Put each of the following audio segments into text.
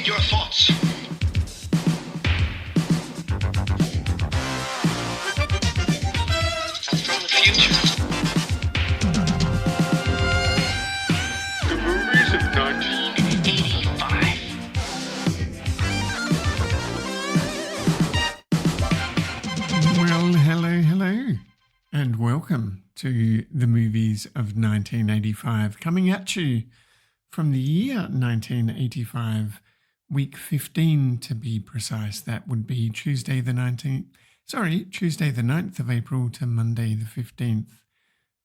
read your thoughts. From the future. The movies of 1985. Well, hello, and welcome to the movies of 1985, coming at you from the year 1985, week 15 to be precise. That would be Tuesday the 9th of April to Monday the 15th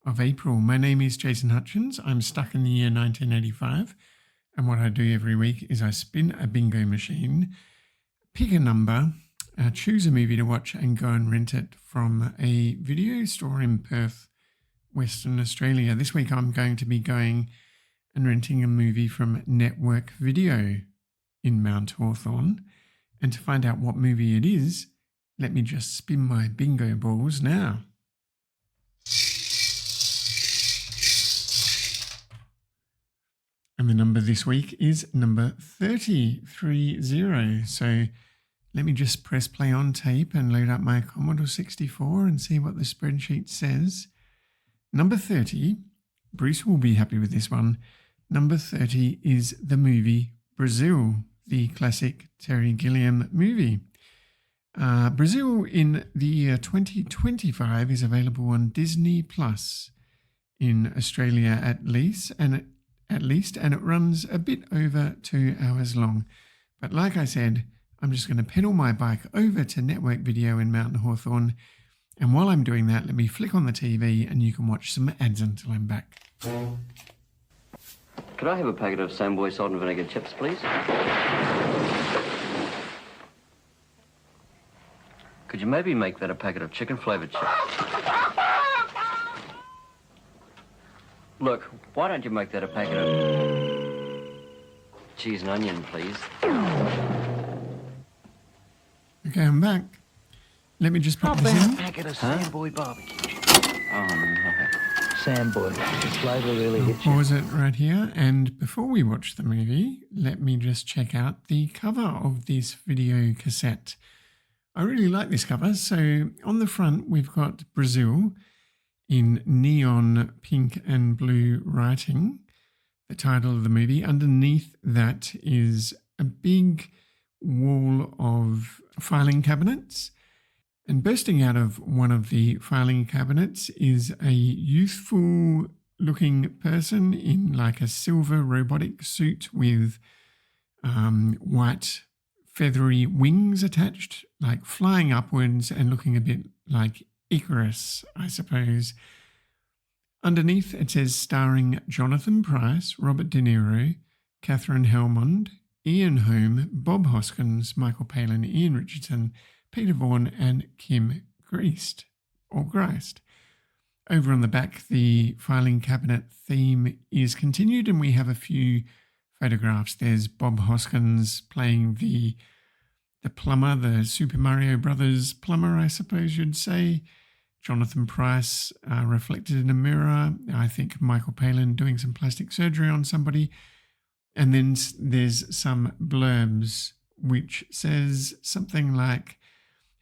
of April. My name is Jason Hutchins. I'm stuck in the year 1985, and what I do every week is I spin a bingo machine, pick a number, choose a movie to watch and go and rent it from a video store in Perth, Western Australia. This week I'm going to be going and renting a movie from Network Video in Mount Hawthorn. And to find out what movie it is, let me just spin my bingo balls now. And the number this week is number 3030. So let me just press play on tape and load up my Commodore 64 and see what the spreadsheet says. Number 30, Bruce will be happy with this one. Number 30 is the movie Brazil, the classic Terry Gilliam movie. Brazil in the year 2025 is available on Disney Plus in Australia at least, and it runs a bit over 2 hours long. But like I said, I'm just going to pedal my bike over to Network Video in Mount Hawthorn, and while I'm doing that, let me flick on the TV and you can watch some ads until I'm back. Could I have a packet of Samboy salt and vinegar chips, please? Could you maybe make that a packet of chicken-flavoured chips? Look, why don't you make that a packet of cheese and onion, please? Okay, I'm back. Let me just pop this in. A packet of Samboy barbecue. Oh, no. Samboy, the flavour really I'll hits you. pause it right here. And before we watch the movie, let me just check out the cover of this video cassette. I really like this cover. So on the front, we've got Brazil in neon pink and blue writing, the title of the movie. Underneath that is a big wall of filing cabinets. And bursting out of one of the filing cabinets is a youthful looking person in like a silver robotic suit with white feathery wings attached, like flying upwards and looking a bit like Icarus, I suppose. Underneath it says starring Jonathan Pryce, Robert De Niro, Catherine Helmond, Ian Holm, Bob Hoskins, Michael Palin, Ian Richardson, Peter Vaughan and Kim Greist. Over on the back, the filing cabinet theme is continued and we have a few photographs. There's Bob Hoskins playing the plumber, the Super Mario Brothers plumber, I suppose you'd say. Jonathan Pryce reflected in a mirror. I think Michael Palin doing some plastic surgery on somebody. And then there's some blurbs which says something like,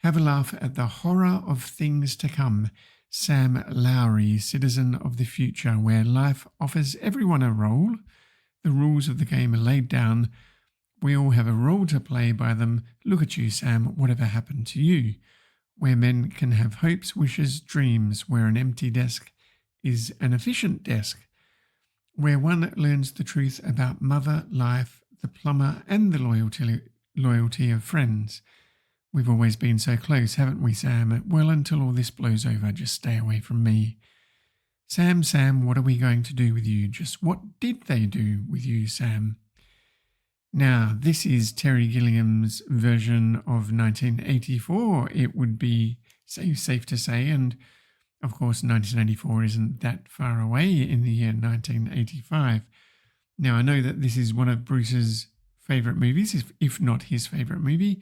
"Have a laugh at the horror of things to come. Sam Lowry, citizen of the future, where life offers everyone a role. The rules of the game are laid down. We all have a role to play by them. Look at you, Sam, whatever happened to you? Where men can have hopes, wishes, dreams, where an empty desk is an efficient desk. Where one learns the truth about mother, life, the plumber, and the loyalty of friends. We've always been so close, haven't we, Sam? Well, until all this blows over, just stay away from me. Sam, what are we going to do with you? Just what did they do with you, Sam?" Now, this is Terry Gilliam's version of 1984, it would be safe to say, and of course 1984 isn't that far away in the year 1985. Now, I know that this is one of Bruce's favourite movies, if not his favourite movie.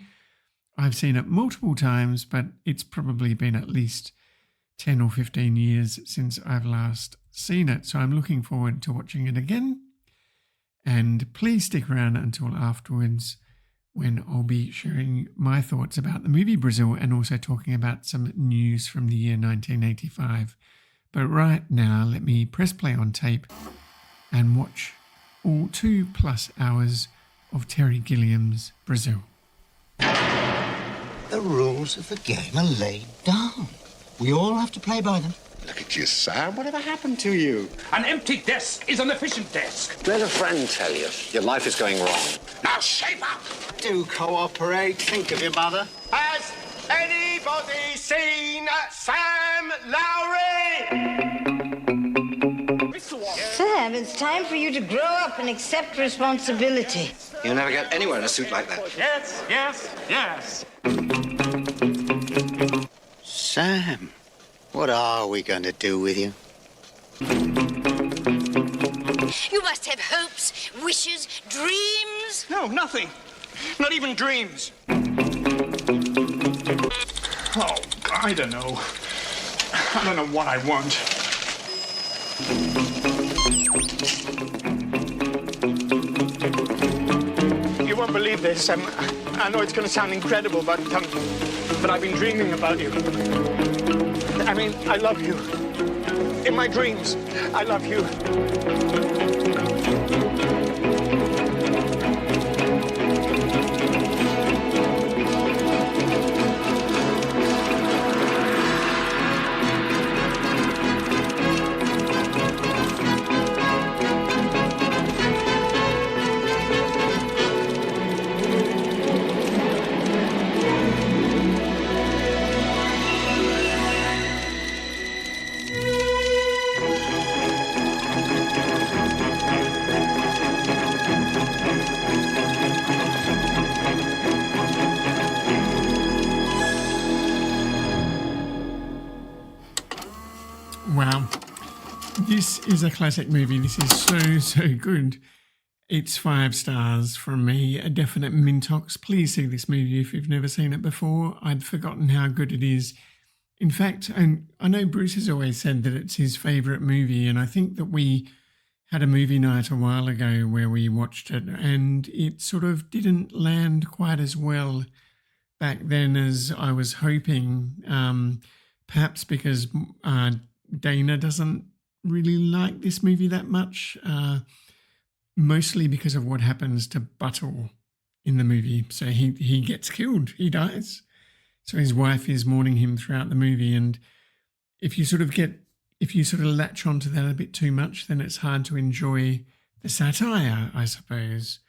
I've seen it multiple times, but it's probably been at least 10 or 15 years since I've last seen it, so I'm looking forward to watching it again. And please stick around until afterwards when I'll be sharing my thoughts about the movie Brazil and also talking about some news from the year 1985. But right now, let me press play on tape and watch all 2+ hours of Terry Gilliam's Brazil. The rules of the game are laid down. We all have to play by them. Look at you, Sam. Whatever happened to you? An empty desk is an efficient desk. Let a friend tell you your life is going wrong. Now shape up! Do cooperate. Think of your mother. Has anybody seen Sam Lowry? Sam, it's time for you to grow up and accept responsibility. You'll never get anywhere in a suit like that. Yes, yes, yes. Sam, what are we going to do with you? You must have hopes, wishes, dreams. No, nothing. Not even dreams. Oh, I don't know. I don't know what I want. You won't believe this. I know it's going to sound incredible, but I've been dreaming about you. I mean, I love you. In my dreams, I love you. Wow. This is a classic movie. This is so good. It's 5 stars from me, a definite Mintox. Please see this movie if you've never seen it before. I'd forgotten how good it is. In fact, and I know Bruce has always said that it's his favourite movie, and I think that we had a movie night a while ago where we watched it and it sort of didn't land quite as well back then as I was hoping, perhaps because Dana doesn't really like this movie that much, mostly because of what happens to Buttle in the movie. So he gets killed, he dies. So his wife is mourning him throughout the movie, and if you sort of latch onto that a bit too much, then it's hard to enjoy the satire, I suppose.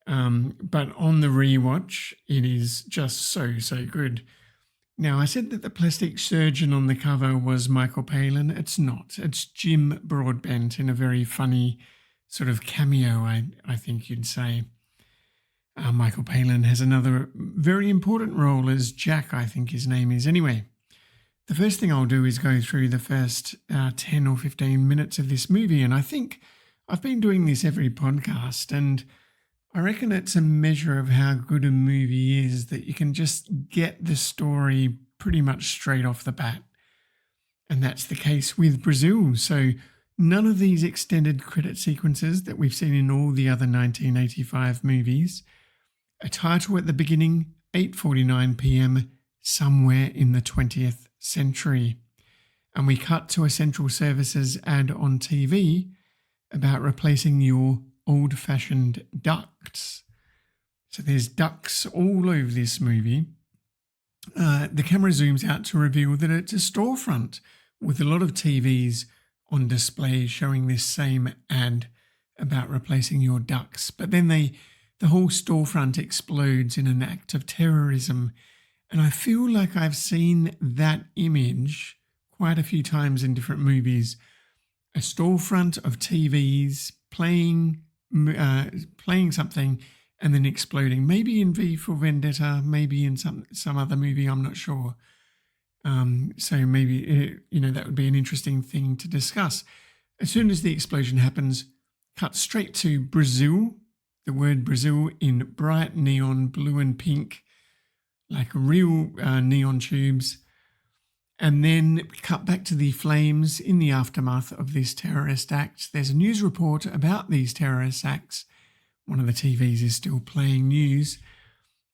But on the rewatch, it is just so good. Now, I said that the plastic surgeon on the cover was Michael Palin. It's not. It's Jim Broadbent in a very funny sort of cameo, I think you'd say. Michael Palin has another very important role as Jack, I think his name is. Anyway, the first thing I'll do is go through the first 10 or 15 minutes of this movie, and I think I've been doing this every podcast, and I reckon it's a measure of how good a movie is that you can just get the story pretty much straight off the bat. And that's the case with Brazil. So none of these extended credit sequences that we've seen in all the other 1985 movies. A title at the beginning, 8:49 p.m, somewhere in the 20th century. And we cut to Essential Services ad on TV about replacing your old-fashioned ducts. So there's ducts all over this movie. The camera zooms out to reveal that it's a storefront with a lot of TVs on display showing this same ad about replacing your ducts. But then the whole storefront explodes in an act of terrorism. And I feel like I've seen that image quite a few times in different movies. A storefront of TVs playing something and then exploding. Maybe in V for Vendetta, maybe in some other movie, I'm not sure. So maybe, that would be an interesting thing to discuss. As soon as the explosion happens, cut straight to Brazil, the word Brazil in bright neon blue and pink, like real neon tubes. And then cut back to the flames in the aftermath of this terrorist act. There's a news report about these terrorist acts one of the TVs is still playing news.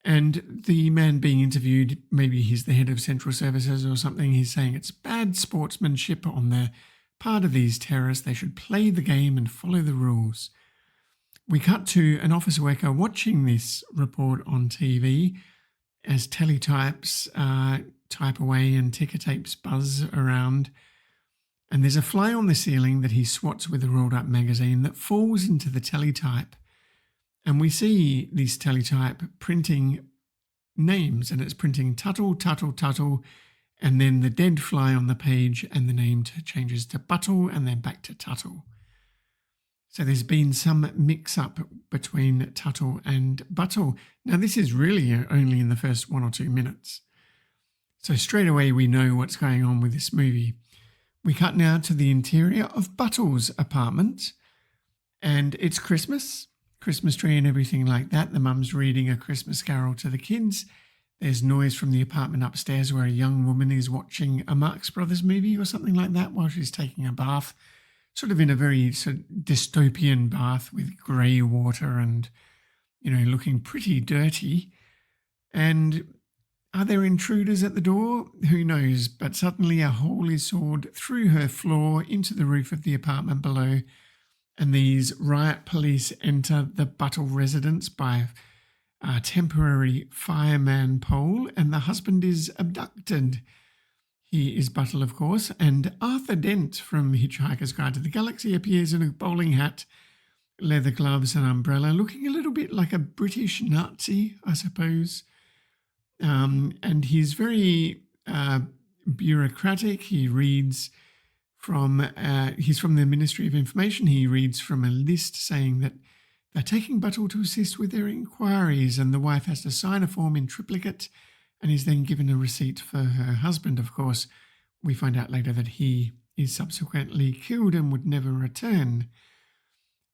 And the man being interviewed, maybe he's the head of Central Services or something, he's saying it's bad sportsmanship on the part of these terrorists. They should play the game and follow the rules. We cut to an office worker watching this report on TV as teletypes type away and ticker tapes buzz around. And there's a fly on the ceiling that he swats with a rolled up magazine that falls into the teletype. And we see this teletype printing names, and it's printing Tuttle, Tuttle, Tuttle, and then the dead fly on the page, and the name changes to Buttle, and then back to Tuttle. So there's been some mix-up between Tuttle and Buttle. Now, this is really only in the first 1 or 2 minutes. So straight away we know what's going on with this movie. We cut now to the interior of Buttle's apartment, and it's Christmas tree and everything like that. The mum's reading A Christmas Carol to the kids. There's noise from the apartment upstairs where a young woman is watching a Marx Brothers movie or something like that while she's taking a bath, sort of in a very sort of dystopian bath with grey water and, looking pretty dirty. And are there intruders at the door? Who knows? But suddenly a hole is sawed through her floor into the roof of the apartment below, and these riot police enter the Buttle residence by a temporary fireman pole, and the husband is abducted. He is Buttle, of course, and Arthur Dent from Hitchhiker's Guide to the Galaxy appears in a bowling hat, leather gloves and umbrella, looking a little bit like a British Nazi, I suppose. And he's very bureaucratic. He reads he's from the Ministry of Information. He reads from a list saying that they're taking Buttle to assist with their inquiries, and the wife has to sign a form in triplicate and is then given a receipt for her husband. Of course, we find out later that he is subsequently killed and would never return.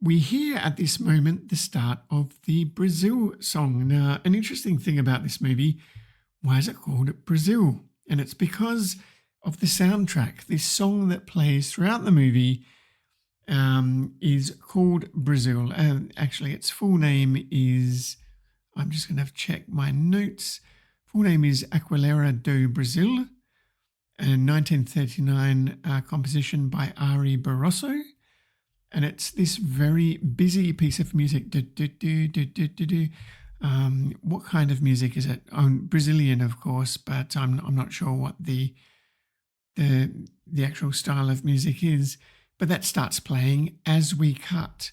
We hear at this moment the start of the Brazil song. Now, an interesting thing about this movie, why is it called Brazil? And it's because of the soundtrack. This song that plays throughout the movie is called Brazil. Actually, its full name is, I'm just going to check my notes. Full name is Aquilera do Brasil, a 1939 composition by Ari Barroso. And it's this very busy piece of music. What kind of music is it? Brazilian, of course, but I'm not sure what the actual style of music is. But that starts playing as we cut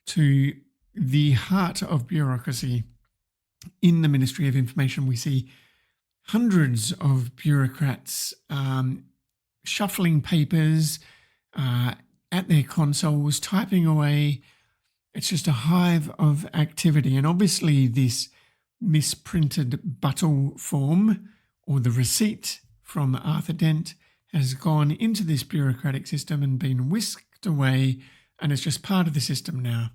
to the heart of bureaucracy. In the Ministry of Information, we see hundreds of bureaucrats shuffling papers at their consoles, typing away. It's just a hive of activity. And obviously this misprinted Buttle form, or the receipt from Arthur Dent, has gone into this bureaucratic system and been whisked away, and it's just part of the system now.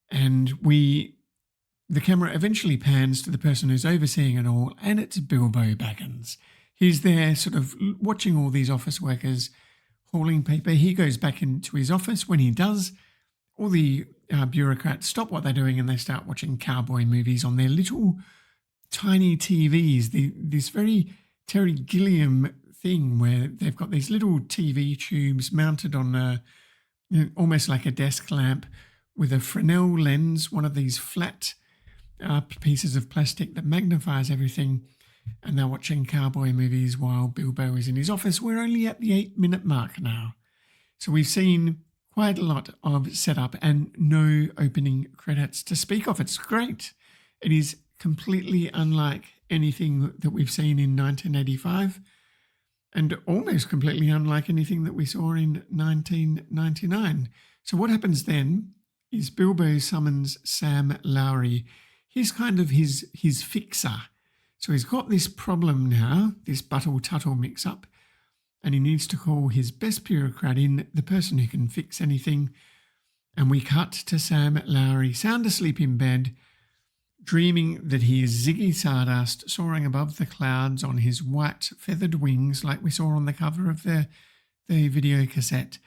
And the camera eventually pans to the person who's overseeing it all, and it's Bilbo Baggins. He's there sort of watching all these office workers hauling paper. He goes back into his office. When he does, all the bureaucrats stop what they're doing and they start watching cowboy movies on their little tiny TVs, this very Terry Gilliam thing where they've got these little TV tubes mounted on almost like a desk lamp with a Fresnel lens, one of these flat pieces of plastic that magnifies everything, and they're watching cowboy movies while Bilbo is in his office. We're only at the 8-minute mark now. So we've seen quite a lot of setup and no opening credits to speak of. It's great. It is completely unlike anything that we've seen in 1985 and almost completely unlike anything that we saw in 1999. So what happens then is Bilbo summons Sam Lowry. He's kind of his fixer. So he's got this problem now, this Buttle-Tuttle mix-up, and he needs to call his best bureaucrat in, the person who can fix anything. And we cut to Sam Lowry, sound asleep in bed, dreaming that he is Ziggy Stardust soaring above the clouds on his white feathered wings like we saw on the cover of the video cassette.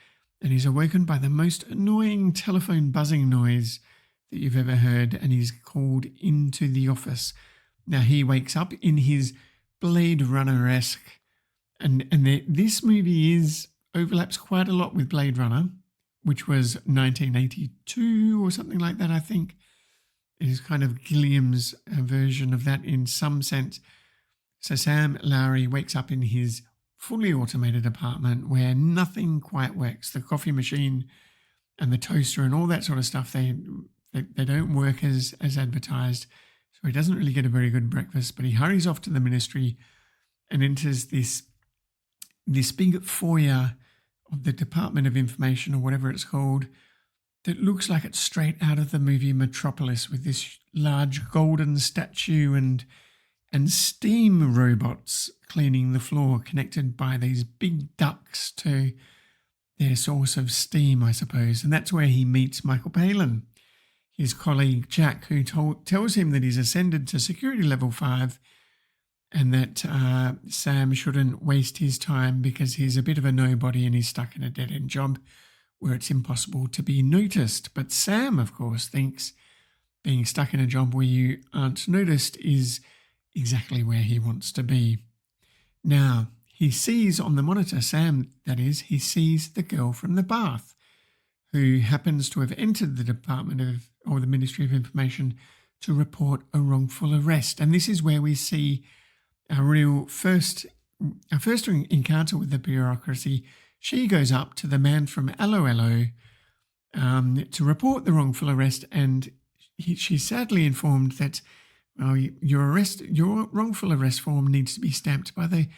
And he's awoken by the most annoying telephone buzzing noise that you've ever heard, and he's called into the office. Now, he wakes up in his Blade Runner-esque, and this movie overlaps quite a lot with Blade Runner, which was 1982 or something like that, I think. It is kind of Gilliam's version of that in some sense. So Sam Lowry wakes up in his fully automated apartment where nothing quite works. The coffee machine and the toaster and all that sort of stuff, they don't work as advertised. So he doesn't really get a very good breakfast, but he hurries off to the ministry and enters this big foyer of the Department of Information, or whatever it's called, that looks like it's straight out of the movie Metropolis, with this large golden statue and steam robots cleaning the floor, connected by these big ducts to their source of steam, I suppose. And that's where he meets Michael Palin, his colleague Jack, who tells him that he's ascended to security level 5 and that Sam shouldn't waste his time because he's a bit of a nobody and he's stuck in a dead-end job where it's impossible to be noticed. But Sam, of course, thinks being stuck in a job where you aren't noticed is exactly where he wants to be. Now, he sees on the monitor, Sam, that is, he sees the girl from the bath who happens to have entered the the Ministry of Information to report a wrongful arrest. And this is where we see our first encounter with the bureaucracy. She goes up to the man from Allo to report the wrongful arrest, and she's sadly informed that your wrongful arrest form needs to be stamped by the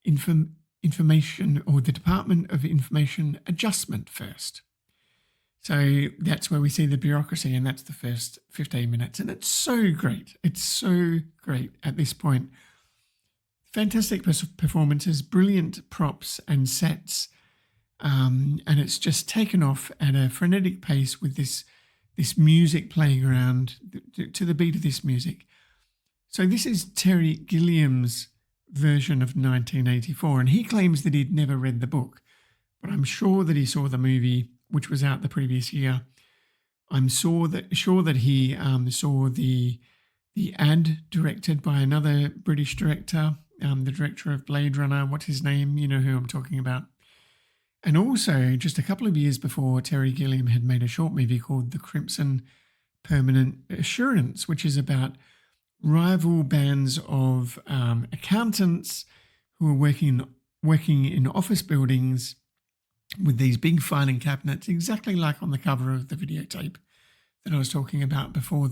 information or the Department of Information Adjustment first. So that's where we see the bureaucracy, and that's the first 15 minutes. And it's so great. It's so great at this point. Fantastic performances, brilliant props and sets. And it's just taken off at a frenetic pace with this music playing around to the beat of this music. So this is Terry Gilliam's version of 1984, and he claims that he'd never read the book, but I'm sure that he saw the movie, which was out the previous year. I'm sure that he saw the ad directed by another British director, the director of Blade Runner. What's his name? You know who I'm talking about. And also, just a couple of years before, Terry Gilliam had made a short movie called The Crimson Permanent Assurance, which is about rival bands of accountants who are working in office buildings with these big filing cabinets, exactly like on the cover of the videotape that I was talking about before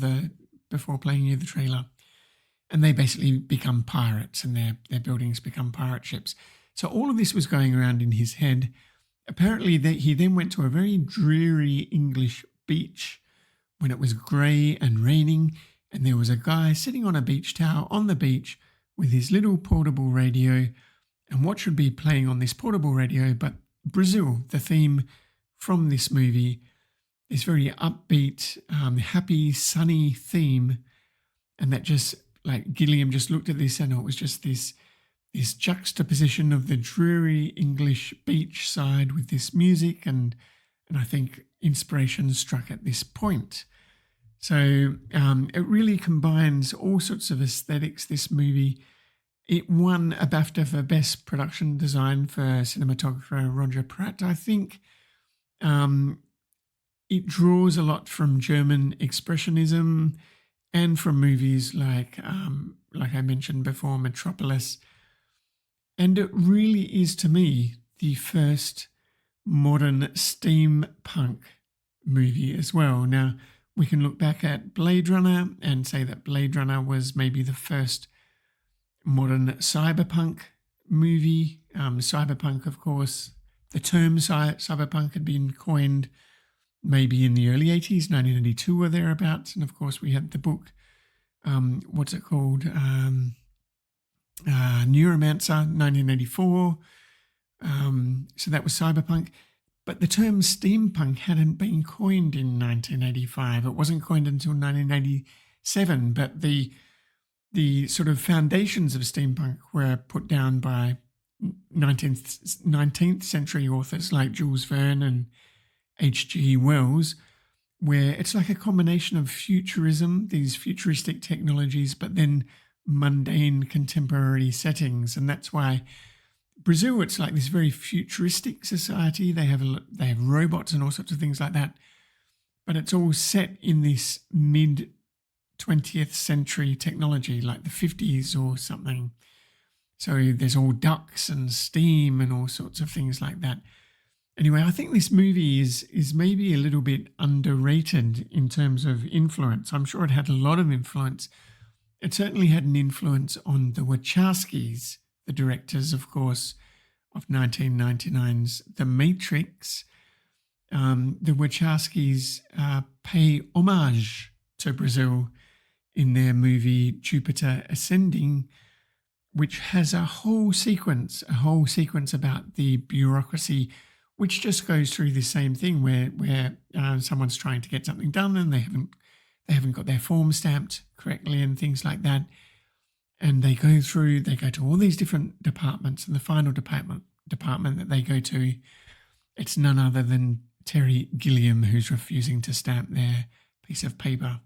playing you the trailer. And they basically become pirates, and their buildings become pirate ships. So all of this was going around in his head. Apparently, he then went to a very dreary English beach when it was grey and raining, and there was a guy sitting on a beach towel on the beach with his little portable radio. And what should be playing on this portable radio but Brazil, the theme from this movie, this very upbeat, happy, sunny theme. And that just, like, Gilliam just looked at this and it was just this juxtaposition of the dreary English beach side with this music, and I think inspiration struck at this point. So it really combines all sorts of aesthetics, this movie. It won a BAFTA for Best Production Design for cinematographer Roger Pratt. I think it draws a lot from German Expressionism and from movies like I mentioned before, Metropolis. And it really is, to me, the first modern steampunk movie as well. Now, we can look back at Blade Runner and say that Blade Runner was maybe the first modern cyberpunk movie. Cyberpunk, of course, the term cyberpunk had been coined maybe in the early 80s, 1982 or thereabouts. And of course, we had the book, what's it called? Neuromancer, 1984. So that was cyberpunk. But the term steampunk hadn't been coined in 1985. It wasn't coined until 1987. But the sort of foundations of steampunk were put down by 19th century authors like Jules Verne and H.G. Wells, where it's like a combination of futurism, these futuristic technologies, but then mundane contemporary settings. And that's why Brazil, it's like this very futuristic society. They have robots and all sorts of things like that, but it's all set in this mid 20th century technology, like the 50s or something. So there's all ducts and steam and all sorts of things like that. Anyway, I think this movie is maybe a little bit underrated in terms of influence. I'm sure it had a lot of influence. It certainly had an influence on the Wachowskis, the directors, of course, of 1999's The Matrix. The Wachowskis pay homage to Brazil in their movie Jupiter Ascending, which has a whole sequence about the bureaucracy, which just goes through the same thing where someone's trying to get something done and they haven't got their form stamped correctly and things like that. And they go to all these different departments, and the final department that they go to, it's none other than Terry Gilliam, who's refusing to stamp their piece of paper.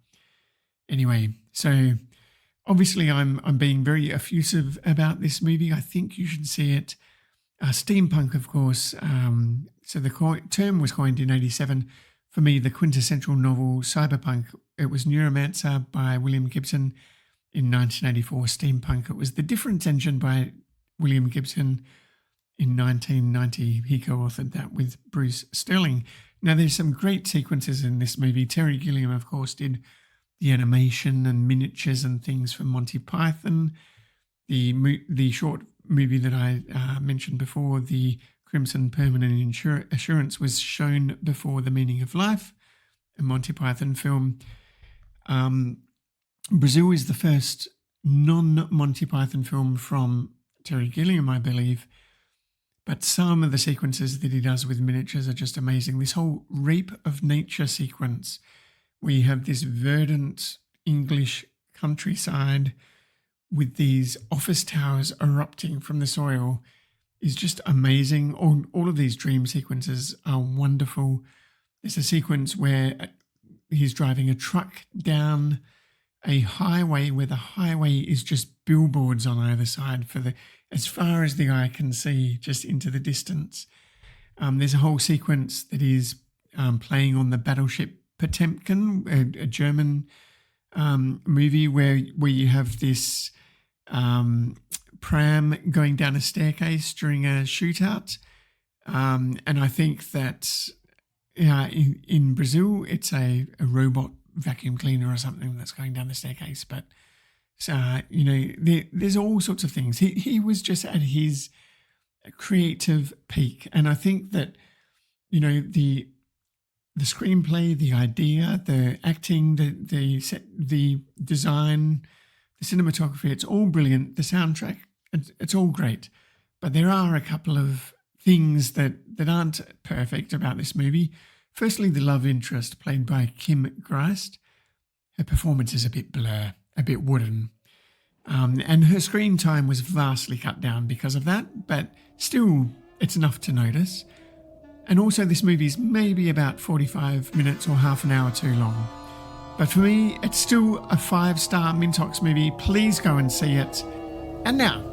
Anyway, so obviously I'm being very effusive about this movie. I think you should see it. Steampunk, of course. So the term was coined in 1987. For me, the quintessential novel, cyberpunk, it was Neuromancer by William Gibson in 1984. Steampunk, it was The Difference Engine by William Gibson in 1990. He co-authored that with Bruce Sterling. Now, there's some great sequences in this movie. Terry Gilliam, of course, did the animation and miniatures and things for Monty Python. The short movie that I mentioned before, the Crimson Permanent Assurance, was shown before The Meaning of Life, a Monty Python film. Brazil is the first non-Monty Python film from Terry Gilliam, I believe, but some of the sequences that he does with miniatures are just amazing. This whole rape of nature sequence, where you have this verdant English countryside with these office towers erupting from the soil, is just amazing. All of these dream sequences are wonderful. There's a sequence where he's driving a truck down a highway where the highway is just billboards on either side as far as the eye can see, just into the distance. There's a whole sequence that is playing on the battleship Potemkin, a German movie where you have this pram going down a staircase during a shootout. And I think that in Brazil, it's a robot vacuum cleaner or something that's going down the staircase. But, there's all sorts of things. He was just at his creative peak. And I think that, the screenplay, the idea, the acting, the set, the design, the cinematography, it's all brilliant. The soundtrack, it's all great. But there are a couple of things that aren't perfect about this movie. Firstly, the love interest, played by Kim Greist. Her performance is a bit blur, a bit wooden. And her screen time was vastly cut down because of that, but still, it's enough to notice. And also, this movie is maybe about 45 minutes or half an hour too long. But for me, it's still a 5-star Mintox movie. Please go and see it. And now...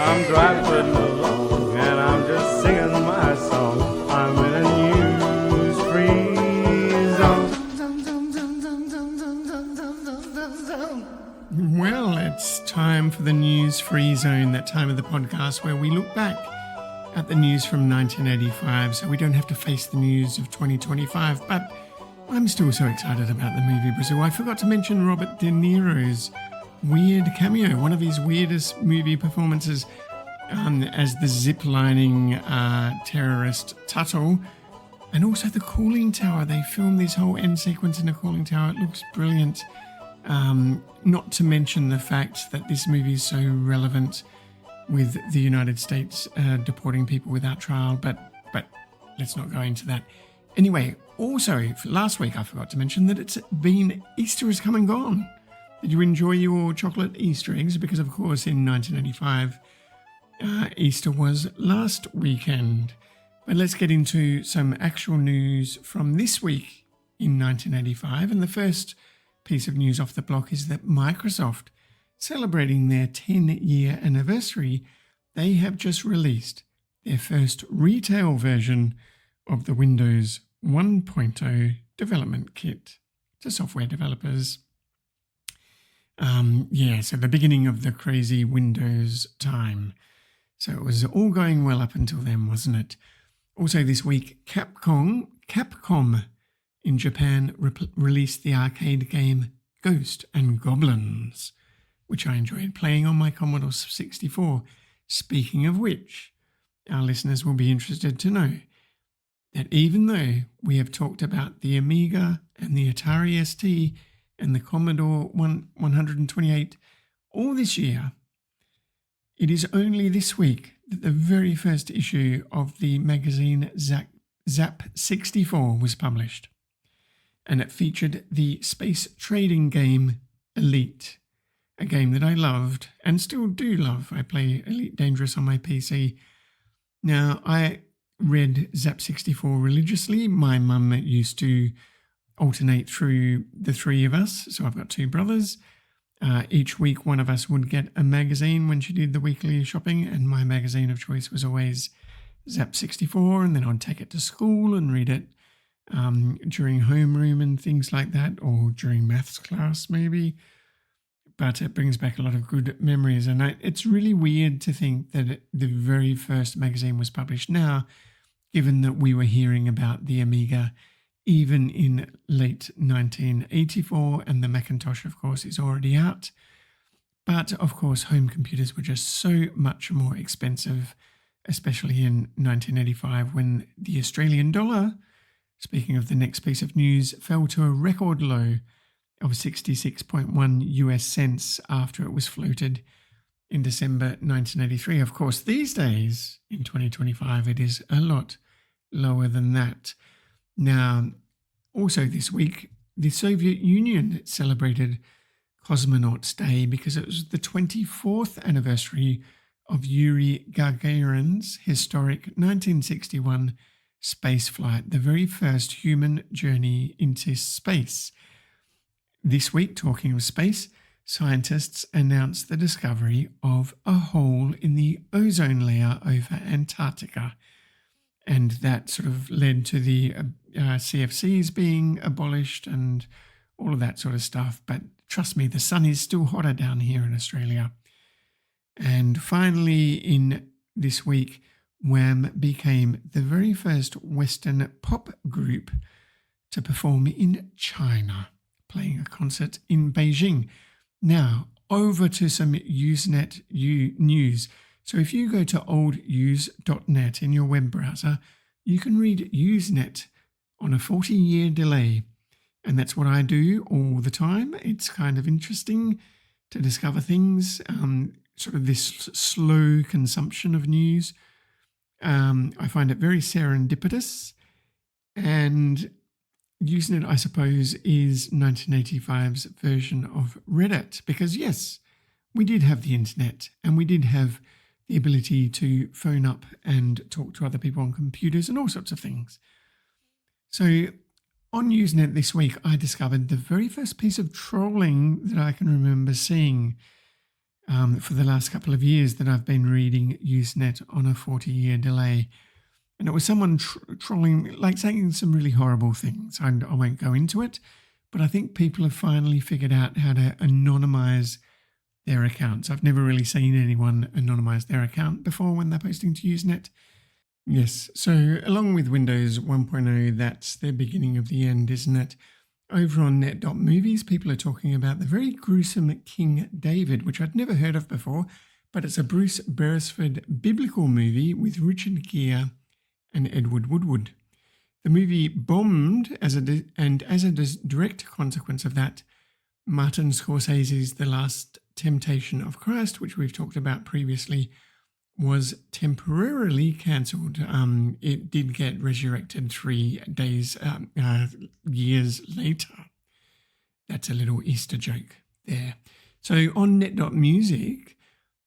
I'm driving along and I'm just singing my song. I'm in a news-free zone. Well, it's time for the news-free zone, that time of the podcast where we look back at the news from 1985 so we don't have to face the news of 2025. But I'm still so excited about the movie Brazil. I forgot to mention Robert De Niro's weird cameo, one of his weirdest movie performances as the zip-lining terrorist Tuttle, and also the cooling tower. They filmed this whole end sequence in a cooling tower. It looks brilliant. Not to mention the fact that this movie is so relevant with the United States deporting people without trial, but let's not go into that. Anyway, also, last week I forgot to mention that Easter has come and gone. Did you enjoy your chocolate Easter eggs? Because, of course, in 1985, Easter was last weekend. But let's get into some actual news from this week in 1985. And the first piece of news off the block is that Microsoft, celebrating their 10-year anniversary, they have just released their first retail version of the Windows 1.0 development kit to software developers. So the beginning of the crazy Windows time. So it was all going well up until then, wasn't it? Also this week, Capcom in Japan released the arcade game Ghost and Goblins, which I enjoyed playing on my Commodore 64. Speaking of which, our listeners will be interested to know that even though we have talked about the Amiga and the Atari ST and the Commodore 128 all this year, it is only this week that the very first issue of the magazine Zap 64 was published, and it featured the space trading game Elite, a game that I loved and still do love. I play Elite Dangerous on my PC. Now, I read Zap 64 religiously. My mum used to alternate through the three of us, so I've got two brothers. Each week one of us would get a magazine when she did the weekly shopping, and my magazine of choice was always Zap 64, and then I'd take it to school and read it during homeroom and things like that, or during maths class maybe. But it brings back a lot of good memories, and it's really weird to think that the very first magazine was published now, given that we were hearing about the Amiga even in late 1984, and the Macintosh, of course, is already out. But, of course, home computers were just so much more expensive, especially in 1985 when the Australian dollar, speaking of the next piece of news, fell to a record low of 66.1 US cents after it was floated in December 1983. Of course, these days, in 2025, it is a lot lower than that. Now, also this week, the Soviet Union celebrated Cosmonauts Day because it was the 24th anniversary of Yuri Gagarin's historic 1961 space flight, the very first human journey into space. This week, talking of space, scientists announced the discovery of a hole in the ozone layer over Antarctica. And that sort of led to the CFCs being abolished and all of that sort of stuff. But trust me, the sun is still hotter down here in Australia. And finally, in this week, Wham became the very first Western pop group to perform in China, playing a concert in Beijing. Now, over to some Usenet news. So if you go to olduse.net in your web browser, you can read Usenet on a 40-year delay. And that's what I do all the time. It's kind of interesting to discover things, sort of this slow consumption of news. I find it very serendipitous. And Usenet, I suppose, is 1985's version of Reddit. Because yes, we did have the internet, and we did have the ability to phone up and talk to other people on computers and all sorts of things. So on Usenet this week, I discovered the very first piece of trolling that I can remember seeing for the last couple of years that I've been reading Usenet on a 40-year delay. And it was someone trolling, like saying some really horrible things. I won't go into it, but I think people have finally figured out how to anonymize their accounts. I've never really seen anyone anonymize their account before when they're posting to Usenet. Yes, so along with Windows 1.0, that's the beginning of the end, isn't it? Over on net.movies, people are talking about the very gruesome King David, which I'd never heard of before, but it's a Bruce Beresford biblical movie with Richard Gere and Edward Woodward. The movie bombed, as a direct consequence of that, Martin Scorsese's The Last Temptation of Christ, which we've talked about previously, was temporarily cancelled. It did get resurrected 3 years later. That's a little Easter joke there. So on net.music,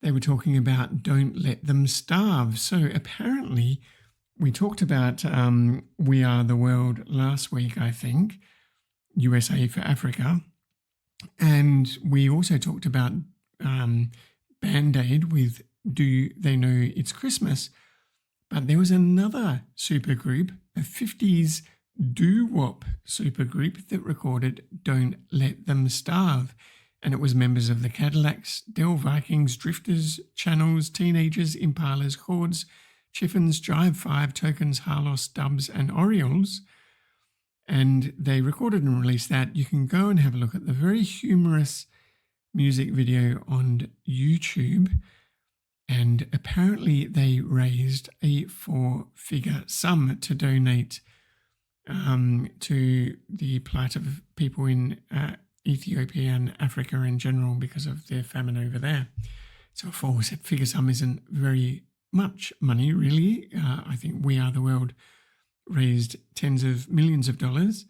they were talking about Don't Let Them Starve. So apparently we talked about We Are the World last week, I think, USA for Africa. And we also talked about Band-Aid with Do They Know It's Christmas? But there was another supergroup, a 50s doo-wop supergroup that recorded Don't Let Them Starve. And it was members of the Cadillacs, Del Vikings, Drifters, Channels, Teenagers, Impalas, Chords, Chiffons, Jive 5, Tokens, Harlos, Dubs and Orioles. And they recorded and released that. You can go and have a look at the very humorous music video on YouTube. And apparently they raised a 4-figure sum to donate to the plight of people in Ethiopia and Africa in general because of their famine over there. So a 4-figure sum isn't very much money, really. I think We Are the World raised tens of millions of dollars.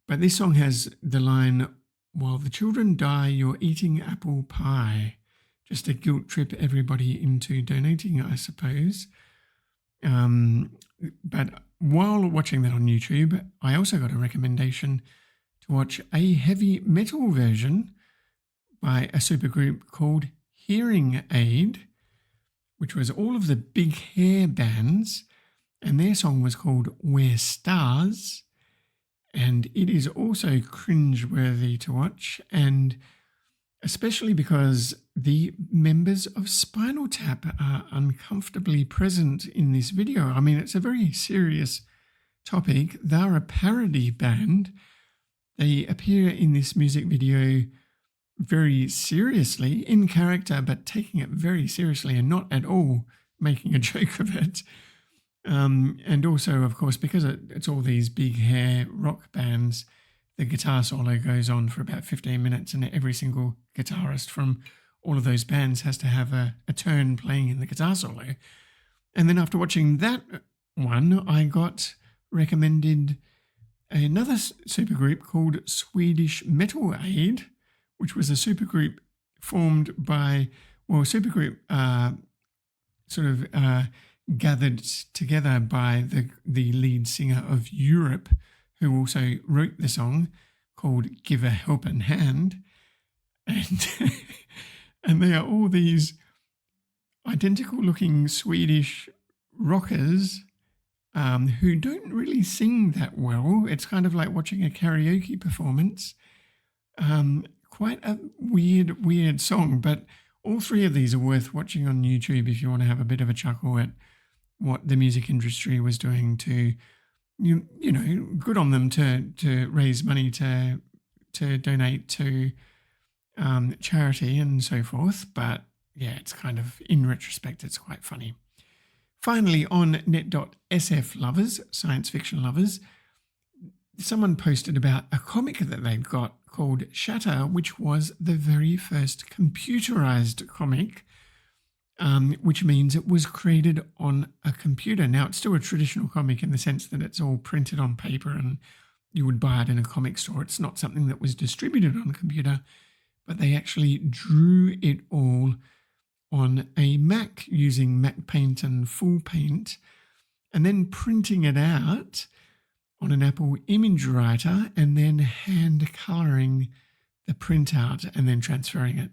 But this song has the line, "While the children die, you're eating apple pie." Just to guilt trip everybody into donating, I suppose. But while watching that on YouTube, I also got a recommendation to watch a heavy metal version by a supergroup called Hearing Aid, which was all of the big hair bands, and their song was called We're Stars, and it is also cringeworthy to watch, and especially because the members of Spinal Tap are uncomfortably present in this video. I mean, it's a very serious topic. They're a parody band. They appear in this music video very seriously, in character, but taking it very seriously and not at all making a joke of it. And also, of course, because it's all these big hair rock bands, the guitar solo goes on for about 15 minutes and every single guitarist from all of those bands has to have a turn playing in the guitar solo. And then after watching that one, I got recommended another supergroup called Swedish Metal Aid, which was a supergroup formed by, gathered together by the lead singer of Europe, who also wrote the song, called Give a Helping Hand. And, and they are all these identical looking Swedish rockers who don't really sing that well. It's kind of like watching a karaoke performance. Quite a weird song, but all three of these are worth watching on YouTube if you want to have a bit of a chuckle at what the music industry was doing to, you know, good on them to raise money to donate to charity and so forth. But yeah, it's kind of, in retrospect, it's quite funny. Finally, on net.sf lovers, science fiction lovers, someone posted about a comic that they've got called Shatter, which was the very first computerized comic, which means it was created on a computer. Now, it's still a traditional comic in the sense that it's all printed on paper and you would buy it in a comic store. It's not something that was distributed on a computer, but they actually drew it all on a Mac using Mac Paint and Full Paint, and then printing it out on an Apple image writer and then hand colouring the printout and then transferring it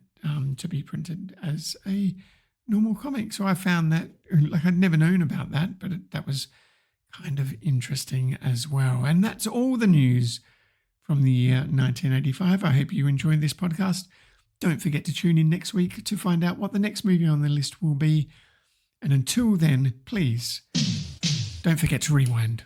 to be printed as a normal comic. So I found that, like, I'd never known about that, but that was kind of interesting as well. And that's all the news from the year 1985. I hope you enjoyed this podcast. Don't forget to tune in next week to find out what the next movie on the list will be. And until then, please don't forget to rewind.